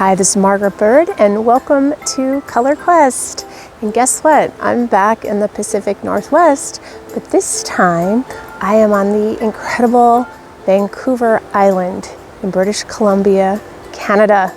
Hi, this is Margaret Byrd, and welcome to Color Quest. And guess what? I'm back in the Pacific Northwest, but this time I am on the incredible Vancouver Island in British Columbia, Canada.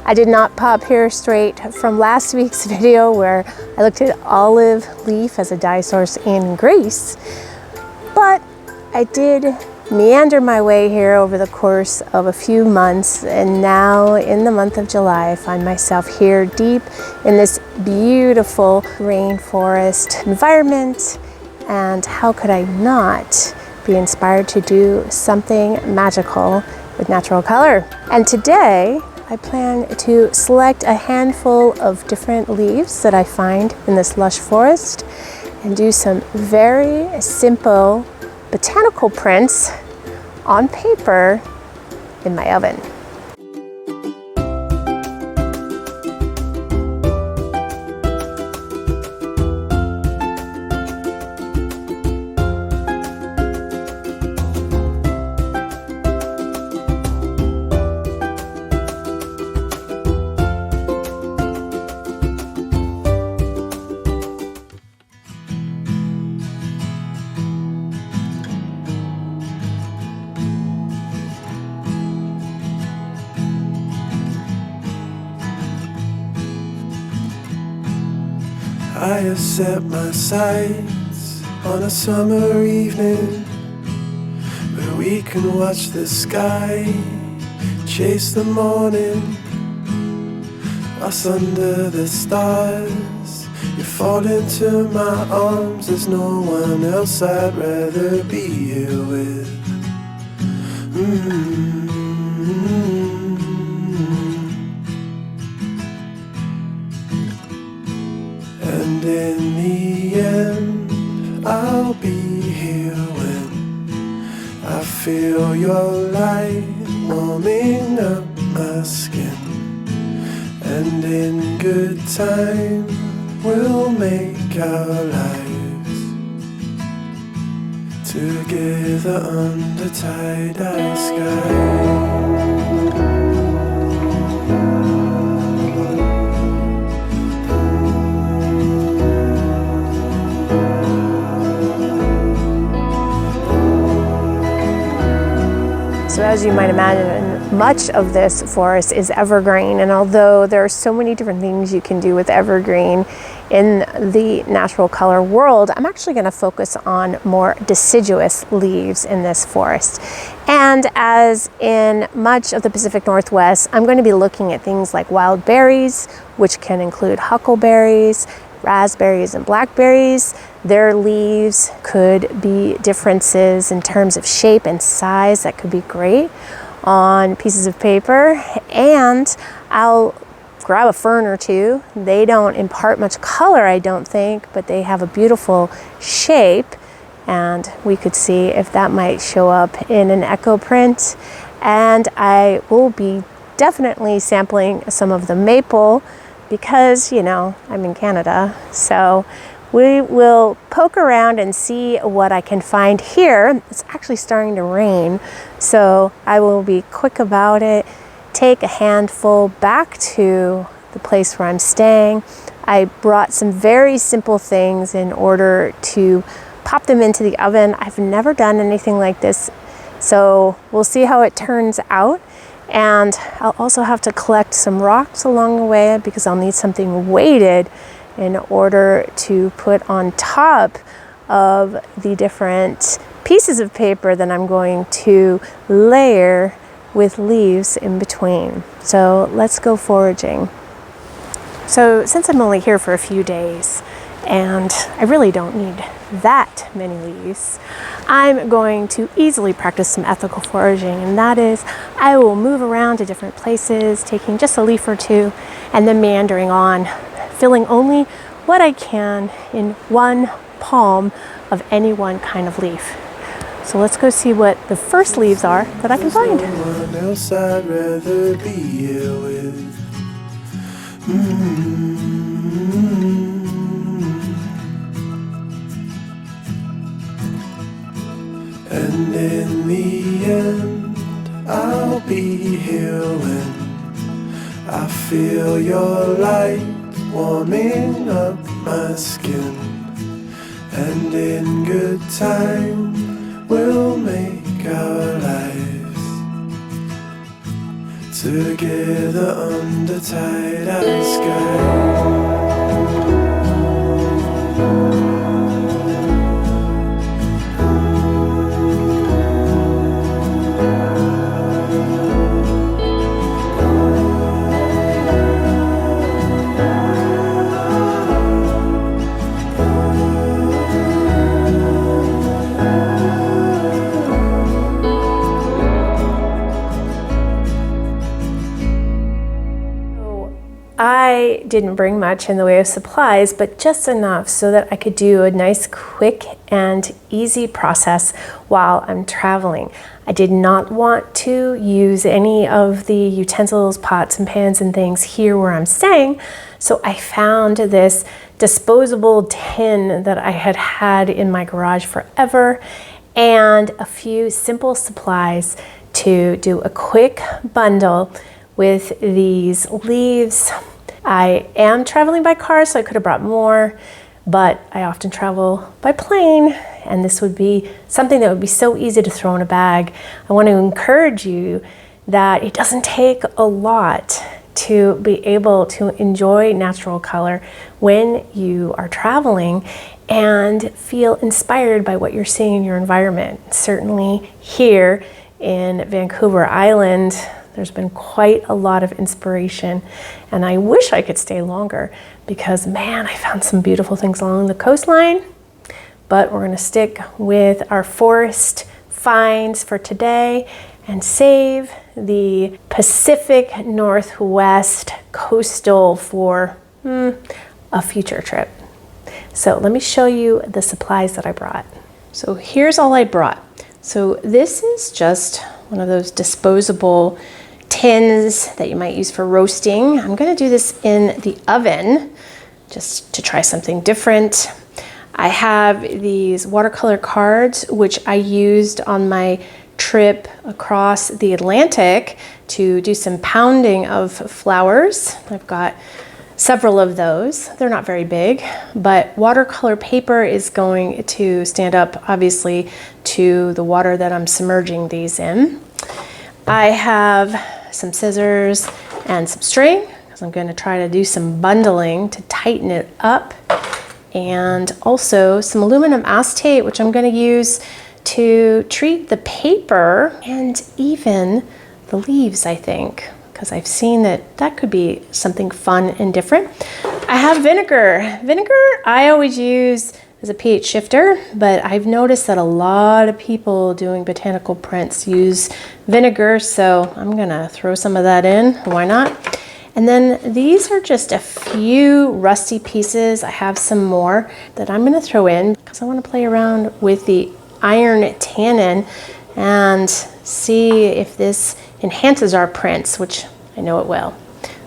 I did not pop here straight from last week's video where I looked at olive leaf as a dye source in Greece, but I did meander my way here over the course of a few months, and now in the month of July I find myself here deep in this beautiful rainforest environment, and how could I not be inspired to do something magical with natural color? And today I plan to select a handful of different leaves that I find in this lush forest and do some very simple botanical prints on paper in my oven. I have set my sights on a summer evening where we can watch the sky chase the morning. Us under the stars, you fall into my arms. There's no one else I'd rather be here with. And in the end, I'll be here when I feel your light warming up my skin. And in good time, we'll make our lives together under tie-dye sky. So as you might imagine, much of this forest is evergreen, and although there are so many different things you can do with evergreen in the natural color world, I'm actually going to focus on more deciduous leaves in this forest. And as in much of the Pacific Northwest, I'm going to be looking at things like wild berries, which can include huckleberries, raspberries, and blackberries. Their leaves could be differences in terms of shape and size that could be great on pieces of paper. And I'll grab a fern or two. They don't impart much color, I don't think, but they have a beautiful shape, and we could see if that might show up in an echo print. And I will be definitely sampling some of the maple because, you know, I'm in Canada. So we will poke around and see what I can find here. It's actually starting to rain, so I will be quick about it. Take a handful back to the place where I'm staying. I brought some very simple things in order to pop them into the oven. I've never done anything like this, so we'll see how it turns out. And I'll also have to collect some rocks along the way because I'll need something weighted in order to put on top of the different pieces of paper that I'm going to layer with leaves in between. So let's go foraging. So since I'm only here for a few days and I really don't need that many leaves, I'm going to easily practice some ethical foraging, and that is I will move around to different places, taking just a leaf or two and then meandering on, filling only what I can in one palm of any one kind of leaf. So let's go see what the first leaves are that I can find. There's no one else I'd rather be here with. And in the end, I'll be here when I feel your light warming up my skin, and in good time we'll make our lives together under tie-dye sky. I didn't bring much in the way of supplies, but just enough so that I could do a nice, quick, and easy process while I'm traveling. I did not want to use any of the utensils, pots and pans and things here where I'm staying, so I found this disposable tin that I had had in my garage forever and a few simple supplies to do a quick bundle with these leaves. I am traveling by car, so I could have brought more, but I often travel by plane, and this would be something that would be so easy to throw in a bag. I want to encourage you that it doesn't take a lot to be able to enjoy natural color when you are traveling and feel inspired by what you're seeing in your environment. Certainly here in Vancouver Island, there's been quite a lot of inspiration, and I wish I could stay longer because, man, I found some beautiful things along the coastline. But we're going to stick with our forest finds for today and save the Pacific Northwest coastal for a future trip. So let me show you the supplies that I brought. So here's all I brought. So this is just one of those disposable tins that you might use for roasting. I'm going to do this in the oven just to try something different. I have these watercolor cards, which I used on my trip across the Atlantic to do some pounding of flowers. I've got several of those. They're not very big, but watercolor paper is going to stand up, obviously, to the water that I'm submerging these in. I have some scissors and some string because I'm going to try to do some bundling to tighten it up, and also some aluminum acetate, which I'm going to use to treat the paper and even the leaves, I think, because I've seen that could be something fun and different. I have vinegar. Vinegar I always use as a pH shifter, but I've noticed that a lot of people doing botanical prints use vinegar, so I'm gonna throw some of that in. Why not? And then these are just a few rusty pieces. I have some more that I'm gonna throw in because I want to play around with the iron tannin and see if this enhances our prints, which I know it will.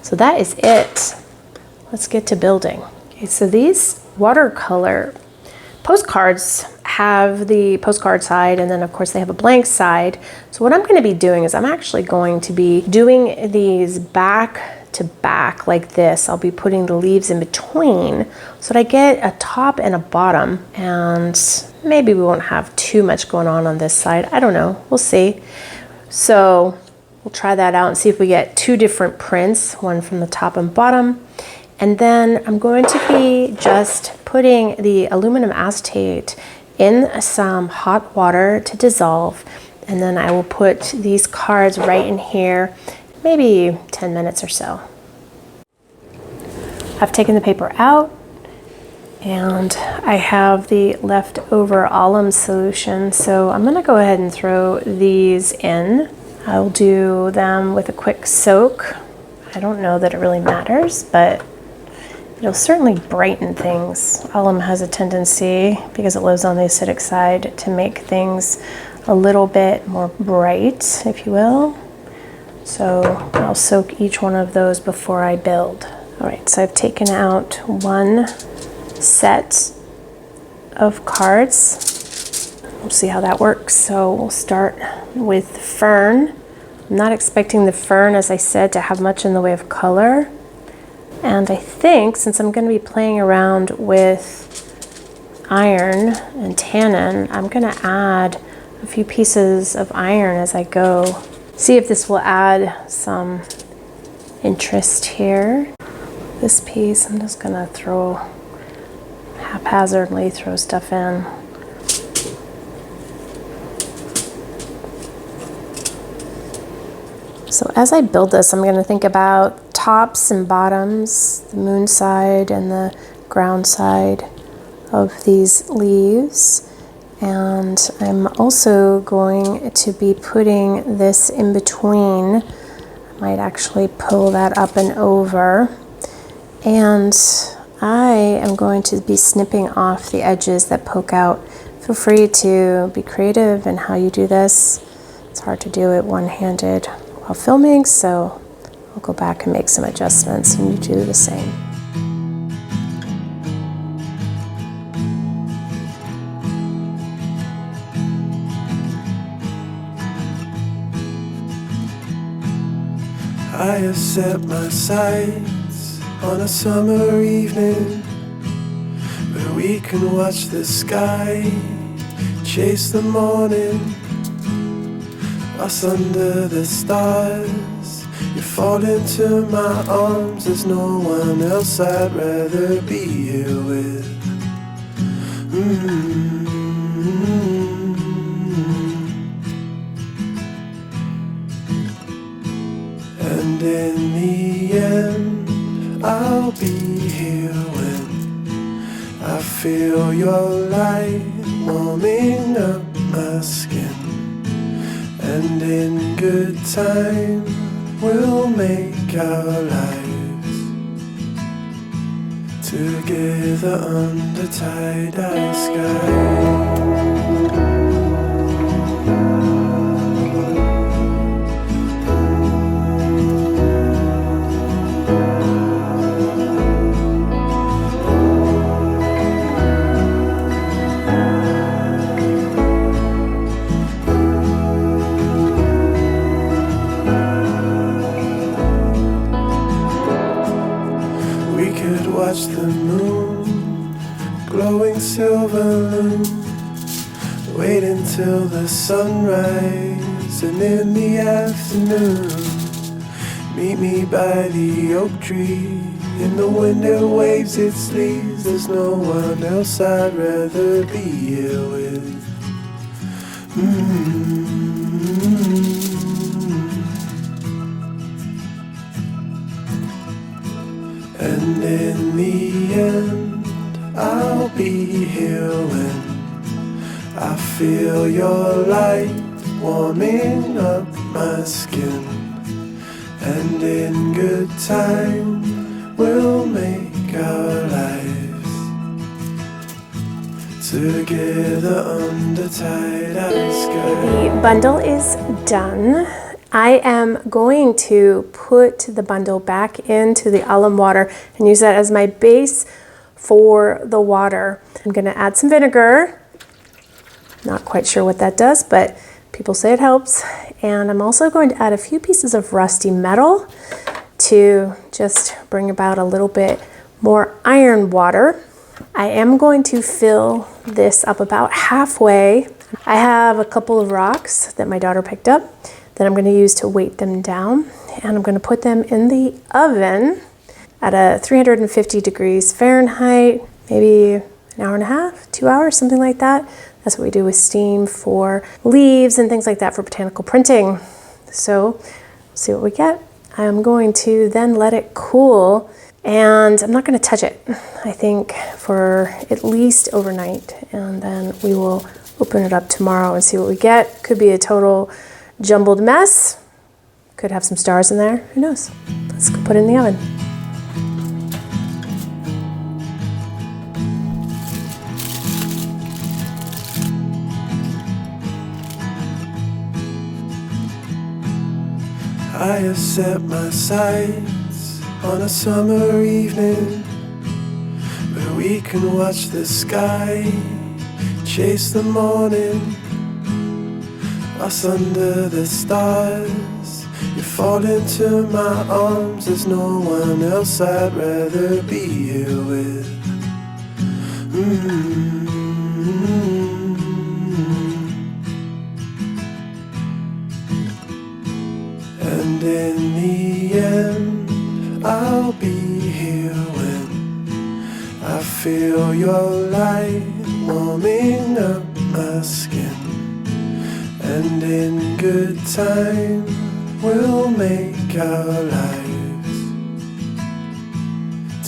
So that is it. Let's get to building. Okay, so these watercolor postcards have the postcard side, and then of course they have a blank side. So what I'm going to be doing is I'm actually going to be doing these back to back like this. I'll be putting the leaves in between so that I get a top and a bottom, and maybe we won't have too much going on this side. I don't know, we'll see. So we'll try that out and see if we get two different prints, one from the top and bottom. And then I'm going to be just putting the aluminum acetate in some hot water to dissolve. And then I will put these cards right in here, maybe 10 minutes or so. I've taken the paper out and I have the leftover alum solution. So I'm gonna go ahead and throw these in. I'll do them with a quick soak. I don't know that it really matters, but it'll certainly brighten things. Alum has a tendency, because it lives on the acidic side, to make things a little bit more bright, if you will. So I'll soak each one of those before I build. All right, so I've taken out one set of cards. We'll see how that works. So we'll start with fern. I'm not expecting the fern, as I said, to have much in the way of color. And I think since I'm going to be playing around with iron and tannin, I'm going to add a few pieces of iron as I go. See if this will add some interest here. This piece, I'm just going to haphazardly throw stuff in. So as I build this, I'm going to think about tops and bottoms, the moon side and the ground side of these leaves. And I'm also going to be putting this in between. I might actually pull that up and over. And I am going to be snipping off the edges that poke out. Feel free to be creative in how you do this. It's hard to do it one-handed while filming, so I'll go back and make some adjustments and you do the same. I have set my sights on a summer evening where we can watch the sky chase the morning. Us under the stars, you fall into my arms. There's no one else I'd rather be here with. And in the end, I'll be here when I feel your light warming up my skin. And in good time, we'll make our lives together under tie-dye sky. Watch the moon, glowing silver loom. Wait until the sunrise, and in the afternoon, meet me by the oak tree. In the wind it waves its leaves. There's no one else I'd rather be here with. And in the end, I'll be here when I feel your light warming up my skin. And in good time, we'll make our lives together under tie-dye sky. The bundle is done. I am going to put the bundle back into the alum water and use that as my base for the water. I'm going to add some vinegar. Not quite sure what that does, but people say it helps. And I'm also going to add a few pieces of rusty metal to just bring about a little bit more iron water. I am going to fill this up about halfway. I have a couple of rocks that my daughter picked up that I'm going to use to weight them down, and I'm going to put them in the oven at a 350 degrees Fahrenheit, maybe an hour and a half, 2 hours, something like that. That's what we do with steam for leaves and things like that for botanical printing. So see what we get. I'm going to then let it cool, and I'm not going to touch it, I think, for at least overnight, and then we will open it up tomorrow and see what we get. Could be a total jumbled mess. Could have some stars in there. Who knows? Let's go put it in the oven. I have set my sights on a summer evening where we can watch the sky chase the morning. Us under the stars, fall into my arms. There's no one else I'd rather be here with. And in the end, I'll be here when I feel your light warming up my skin. And in good time, we'll make our lives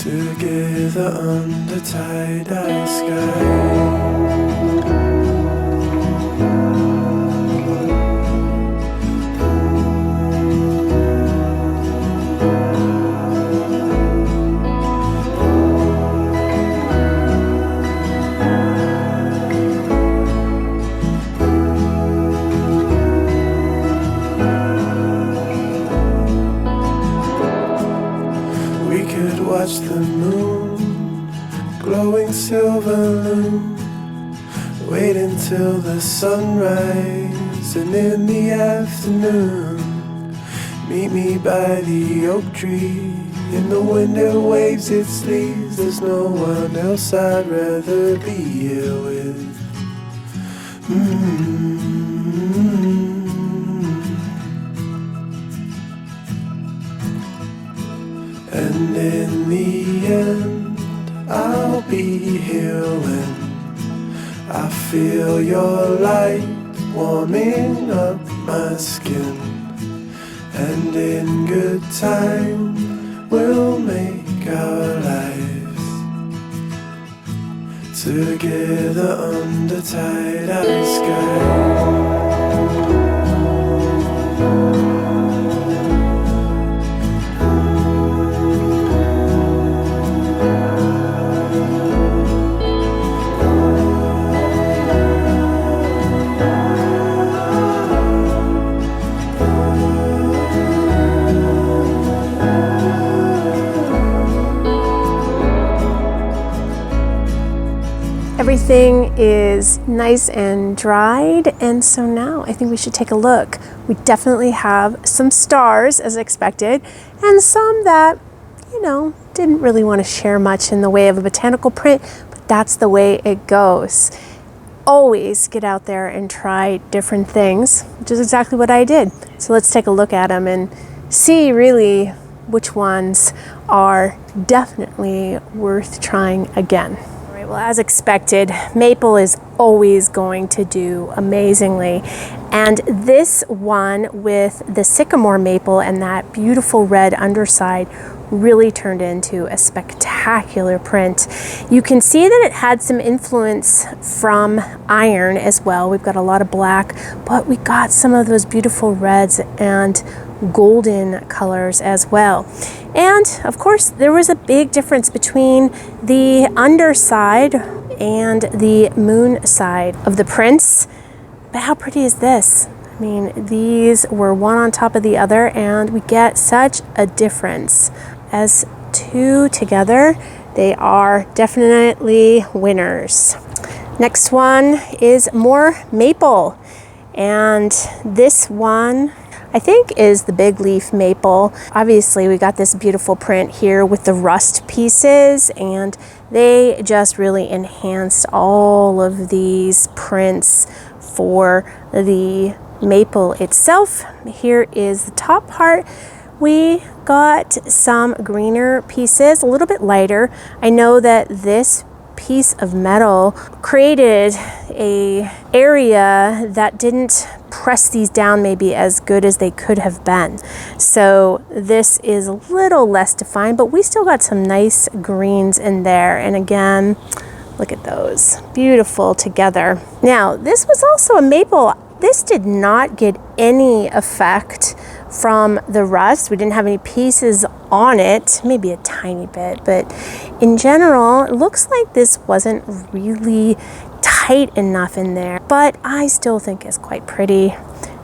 together under tie-dye sky. Watch the moon, glowing silver loom. Wait until the sunrise, and in the afternoon, meet me by the oak tree. In the winter waves its leaves. There's no one else I'd rather be here with. And in the end, I'll be here when I feel your light warming up my skin. And in good time, we'll make our lives together under tie-dye sky. Everything is nice and dried, and so now I think we should take a look. We definitely have some stars as expected, and some that, didn't really want to share much in the way of a botanical print, but that's the way it goes. Always get out there and try different things, which is exactly what I did. So let's take a look at them and see really which ones are definitely worth trying again. Well, as expected, maple is always going to do amazingly. And this one with the sycamore maple and that beautiful red underside really turned into a spectacular print. You can see that it had some influence from iron as well. We've got a lot of black, but we got some of those beautiful reds and golden colors as well. And of course, there was a big difference between the underside and the moon side of the prints. But how pretty is this? I mean, these were one on top of the other, and we get such a difference. As two together, they are definitely winners. Next one is more maple, and this one I think is the big leaf maple. Obviously we got this beautiful print here with the rust pieces, and they just really enhanced all of these prints for the maple itself. Here is the top part. We got some greener pieces, a little bit lighter. I know that this piece of metal created a area that didn't press these down maybe as good as they could have been. So this is a little less defined, but we still got some nice greens in there. And again, look at those, beautiful together. Now, this was also a maple. This did not get any effect from the rust. We didn't have any pieces on it, maybe a tiny bit, but in general, it looks like this wasn't really tight enough in there, but I still think it's quite pretty.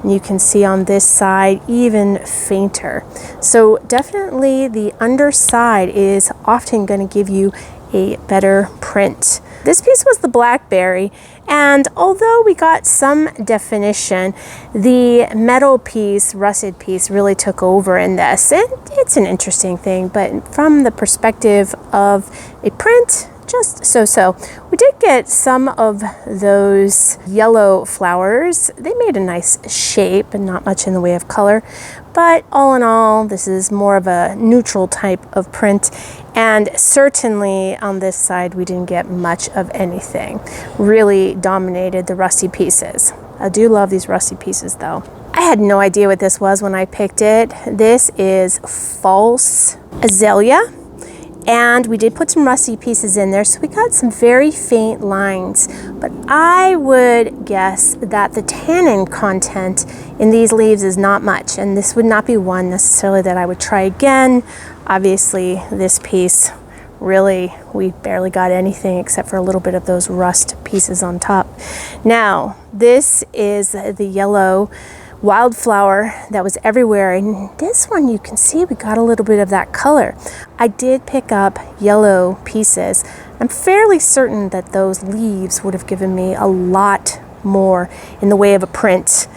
And you can see on this side, even fainter. So definitely the underside is often going to give you a better print. This piece was the blackberry, and although we got some definition, the metal piece, rusted piece, really took over in this. It's an interesting thing, but from the perspective of a print, just so-so. We did get some of those yellow flowers. They made a nice shape and not much in the way of color, but all in all, this is more of a neutral type of print, and certainly on this side, we didn't get much of anything. Really dominated the rusty pieces. I do love these rusty pieces though. I had no idea what this was when I picked it. This is false azalea. And we did put some rusty pieces in there, so we got some very faint lines. But I would guess that the tannin content in these leaves is not much, and this would not be one necessarily that I would try again. Obviously, this piece, really, we barely got anything except for a little bit of those rust pieces on top. Now, this is the yellow wildflower that was everywhere, and this one you can see we got a little bit of that color. I did pick up yellow pieces. I'm fairly certain that those leaves would have given me a lot more in the way of a print.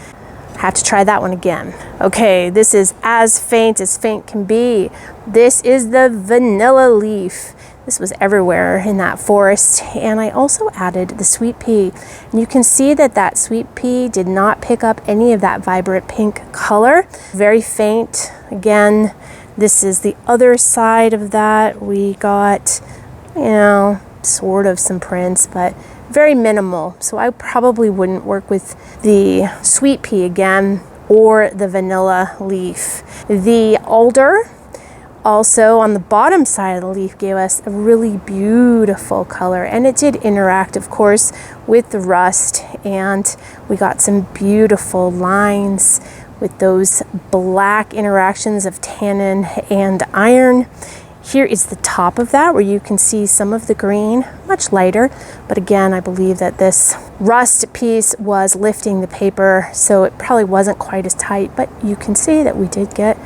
Have to try that one again. Okay, this is as faint can be. This is the vanilla leaf. This was everywhere in that forest, and I also added the sweet pea. And you can see that that sweet pea did not pick up any of that vibrant pink color. Very faint. Again, this is the other side of that. We got, you know, sort of some prints, but very minimal. So I probably wouldn't work with the sweet pea again or the vanilla leaf. The alder, also on the bottom side of the leaf, gave us a really beautiful color, and it did interact, of course, with the rust, and we got some beautiful lines with those black interactions of tannin and iron. Here is the top of that, where you can see some of the green, much lighter, but again, I believe that this rust piece was lifting the paper, so it probably wasn't quite as tight, but you can see that we did get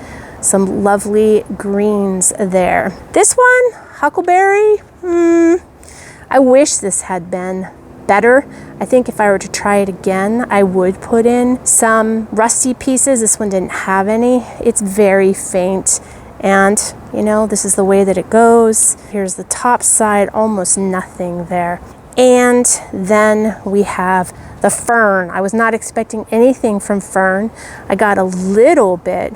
some lovely greens there. This one, huckleberry, I wish this had been better. I think if I were to try it again, I would put in some rusty pieces. This one didn't have any. It's very faint, and you know, this is the way that it goes. Here's the top side, almost nothing there. And then we have the fern. I was not expecting anything from fern. I got a little bit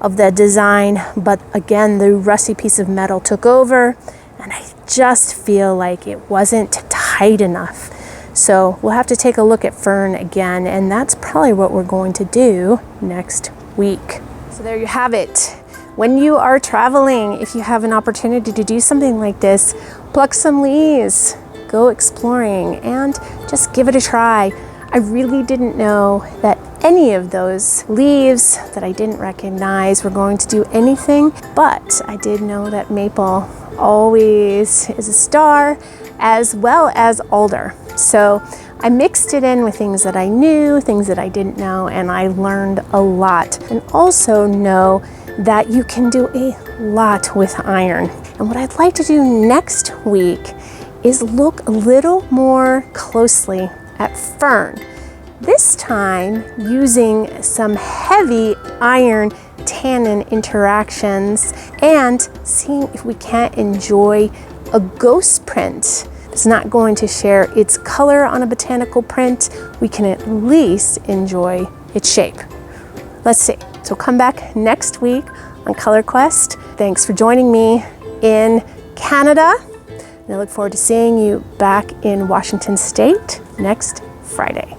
of the design, but again, the rusty piece of metal took over, and I just feel like it wasn't tight enough. So we'll have to take a look at fern again, and that's probably what we're going to do next week. So there you have it. When you are traveling, if you have an opportunity to do something like this, pluck some leaves, go exploring, and just give it a try. I really didn't know that any of those leaves that I didn't recognize were going to do anything, but I did know that maple always is a star, as well as alder. So I mixed it in with things that I knew, things that I didn't know, and I learned a lot. And also know that you can do a lot with iron. And what I'd like to do next week is look a little more closely at fern. This time using some heavy iron tannin interactions and seeing if we can't enjoy a ghost print. It's not going to share its color on a botanical print. We can at least enjoy its shape. Let's see. So come back next week on Color Quest. Thanks for joining me in Canada. And I look forward to seeing you back in Washington State next Friday.